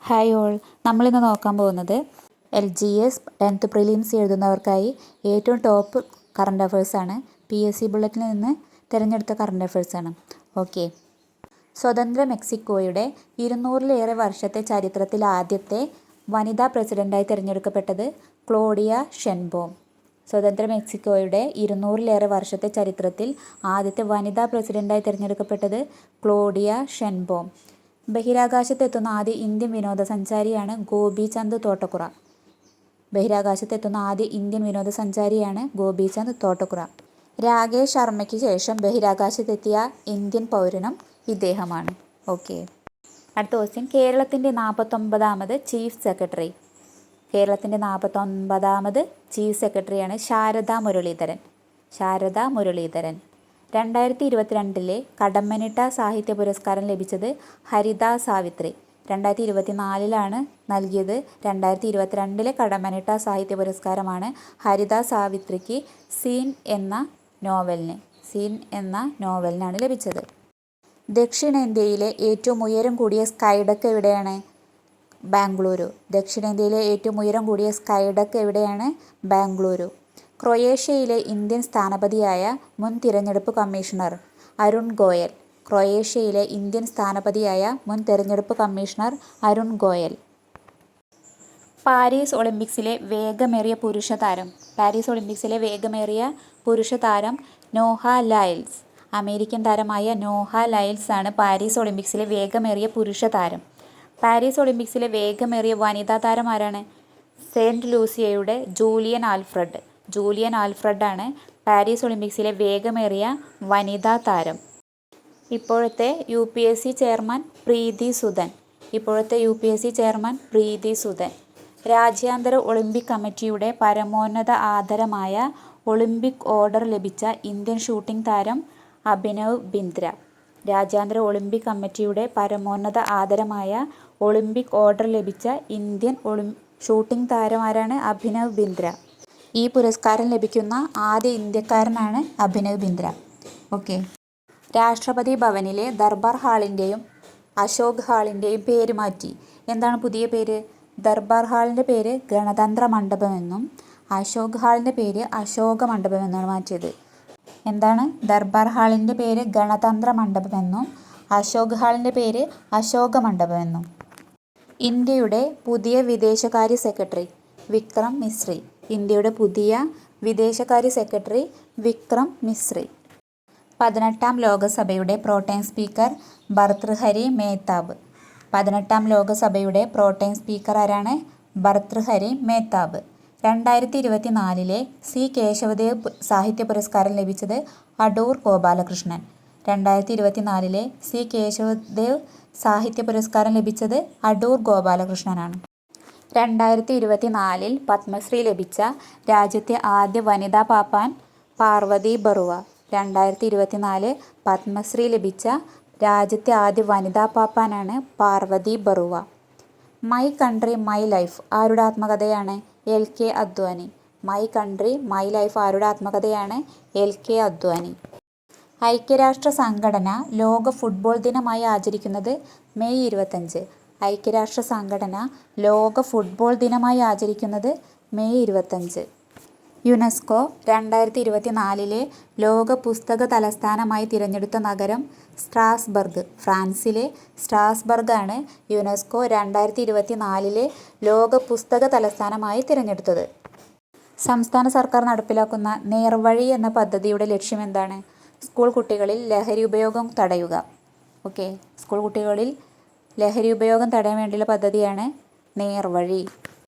Hi all, നമ്മളിന്ന് നോക്കാൻ പോകുന്നത് LGS 10th പ്രിലിംസ് എഴുതുന്നവർക്കായി ഏറ്റവും ടോപ്പ് കറണ്ട് അഫയേഴ്സാണ്. PSC ബുള്ളറ്റിൽ നിന്ന് തിരഞ്ഞെടുത്ത കറണ്ട് അഫയേഴ്സാണ്. ഓക്കെ, സ്വതന്ത്ര മെക്സിക്കോയുടെ 200-ലേറെ വർഷത്തെ ചരിത്രത്തിൽ ആദ്യത്തെ വനിതാ പ്രസിഡൻ്റായി തിരഞ്ഞെടുക്കപ്പെട്ടത് ക്ലോഡിയ ഷെൻബോം. സ്വതന്ത്ര മെക്സിക്കോയുടെ 200-ലേറെ വർഷത്തെ ചരിത്രത്തിൽ ആദ്യത്തെ വനിതാ പ്രസിഡൻ്റായി തിരഞ്ഞെടുക്കപ്പെട്ടത് ക്ലോഡിയ ഷെൻബോം. ബഹിരാകാശത്തെത്തുന്ന ആദ്യ ഇന്ത്യൻ വിനോദസഞ്ചാരിയാണ് ഗോപീചന്ദ് തോട്ടക്കുറ. രാകേഷ് ശർമ്മയ്ക്ക് ശേഷം ബഹിരാകാശത്തെത്തിയ ഇന്ത്യൻ പൗരനും ഇദ്ദേഹമാണ്. ഓക്കെ, അടുത്ത ക്വസ്റ്റ്യൻ. കേരളത്തിൻ്റെ 49ാമത് ചീഫ് സെക്രട്ടറി. കേരളത്തിൻ്റെ 49ാമത് ചീഫ് സെക്രട്ടറിയാണ് ശാരദാ മുരളീധരൻ. 2022 കടമ്മനിട്ട സാഹിത്യ പുരസ്കാരം ലഭിച്ചത് ഹരിദാ സാവിത്രി. 2024 നൽകിയത്. 2022 കടമ്മനിട്ട സാഹിത്യ പുരസ്കാരമാണ് ഹരിദാ സാവിത്രിക്ക് സീൻ എന്ന നോവലിനാണ് ലഭിച്ചത്. ദക്ഷിണേന്ത്യയിലെ ഏറ്റവും ഉയരം കൂടിയ സ്കൈഡക്ക് എവിടെയാണ്? ബാംഗ്ലൂരു. ദക്ഷിണേന്ത്യയിലെ ഏറ്റവും ഉയരം കൂടിയ സ്കൈഡക്ക് എവിടെയാണ്? ബാംഗ്ലൂരു. ക്രൊയേഷ്യയിലെ ഇന്ത്യൻ സ്ഥാനപതിയായ മുൻ തിരഞ്ഞെടുപ്പ് കമ്മീഷണർ അരുൺ ഗോയൽ. പാരീസ് ഒളിമ്പിക്സിലെ വേഗമേറിയ പുരുഷ താരം നോഹ ലൈൽസ്. അമേരിക്കൻ താരമായ നോഹ ലൈൽസ് ആണ് പാരീസ് ഒളിമ്പിക്സിലെ വേഗമേറിയ പുരുഷ താരം. പാരീസ് ഒളിമ്പിക്സിലെ വേഗമേറിയ വനിതാ താരം ആരാണ്? സെയിൻറ്റ് ലൂസിയയുടെ ജൂലിയൻ ആൽഫ്രഡ് ആണ് പാരീസ് ഒളിമ്പിക്സിലെ വേഗമേറിയ വനിതാ താരം. ഇപ്പോഴത്തെ UPSC ചെയർമാൻ പ്രീതി സുദൻ. രാജ്യാന്തര ഒളിമ്പിക് കമ്മിറ്റിയുടെ പരമോന്നത ആദരമായ ഒളിമ്പിക് ഓർഡർ ലഭിച്ച ഇന്ത്യൻ ഷൂട്ടിംഗ് താരം അഭിനവ് ബിന്ദ്ര. രാജ്യാന്തര ഒളിമ്പിക് കമ്മിറ്റിയുടെ പരമോന്നത ആദരമായ ഒളിമ്പിക് ഓർഡർ ലഭിച്ച ഇന്ത്യൻ ഷൂട്ടിംഗ് താരം ആരാണ്? അഭിനവ് ബിന്ദ്ര. ഈ പുരസ്കാരം ലഭിക്കുന്ന ആദ്യ ഇന്ത്യക്കാരനാണ് അഭിനവ് ബിന്ദ്ര. ഓക്കെ, രാഷ്ട്രപതി ഭവനിലെ ദർബാർ ഹാളിൻ്റെയും അശോക് ഹാളിൻ്റെയും പേര് മാറ്റി. എന്താണ് പുതിയ പേര്? ദർബാർ ഹാളിൻ്റെ പേര് ഗണതന്ത്ര മണ്ഡപമെന്നും അശോക് ഹാളിൻ്റെ പേര് അശോക മണ്ഡപമെന്നാണ് മാറ്റിയത്. എന്താണ്? ദർബാർ ഹാളിൻ്റെ പേര് ഗണതന്ത്ര മണ്ഡപമെന്നും അശോക് ഹാളിൻ്റെ പേര് അശോക മണ്ഡപമെന്നും. ഇന്ത്യയുടെ പുതിയ വിദേശകാര്യ സെക്രട്ടറി വിക്രം മിശ്രി. 18ാം ലോകസഭയുടെ പ്രോടേം സ്പീക്കർ ഭർതൃഹരി മേഹ്താബ്. 18ാം ലോകസഭയുടെ പ്രോടേം സ്പീക്കർ ആരാണ്? ഭർതൃഹരി മേഹ്താബ്. 2024 C. കേശവദേവ് സാഹിത്യ പുരസ്കാരം ലഭിച്ചത് അടൂർ ഗോപാലകൃഷ്ണൻ. 2024 C. കേശവദേവ് സാഹിത്യ പുരസ്കാരം ലഭിച്ചത് അടൂർ ഗോപാലകൃഷ്ണനാണ്. 2024 പത്മശ്രീ ലഭിച്ച രാജ്യത്തെ ആദ്യ വനിതാ പാപ്പാൻ പാർവതി ബറുവ. 2024 പത്മശ്രീ ലഭിച്ച രാജ്യത്തെ ആദ്യ വനിതാ പാപ്പാനാണ് Parvati Barua. My country my life ആരുടെ ആത്മകഥയാണ്? LK Advani. My country my life ആരുടെ ആത്മകഥയാണ്? LK അദ്വാനി. ഐക്യരാഷ്ട്ര സംഘടന ലോക ഫുട്ബോൾ ദിനമായി ആചരിക്കുന്നത് മെയ് 25. ഐക്യരാഷ്ട്ര സംഘടന ലോക ഫുട്ബോൾ ദിനമായി ആചരിക്കുന്നത് മെയ് 25. യുനെസ്കോ 2024 ലോക പുസ്തക തലസ്ഥാനമായി തിരഞ്ഞെടുത്ത നഗരം സ്ട്രാസ്ബർഗ്. ഫ്രാൻസിലെ സ്ട്രാസ്ബർഗ് ആണ് യുനെസ്കോ 2024 ലോക പുസ്തക തലസ്ഥാനമായി തിരഞ്ഞെടുത്തത്. സംസ്ഥാന സർക്കാർ നടപ്പിലാക്കുന്ന നേർവഴി എന്ന പദ്ധതിയുടെ ലക്ഷ്യം എന്താണ്? സ്കൂൾ കുട്ടികളിൽ ലഹരി ഉപയോഗം തടയുക. ഓക്കെ, സ്കൂൾ കുട്ടികളിൽ ലഹരി ഉപയോഗം തടയാൻ വേണ്ടിയുള്ള പദ്ധതിയാണ് നേർവഴി.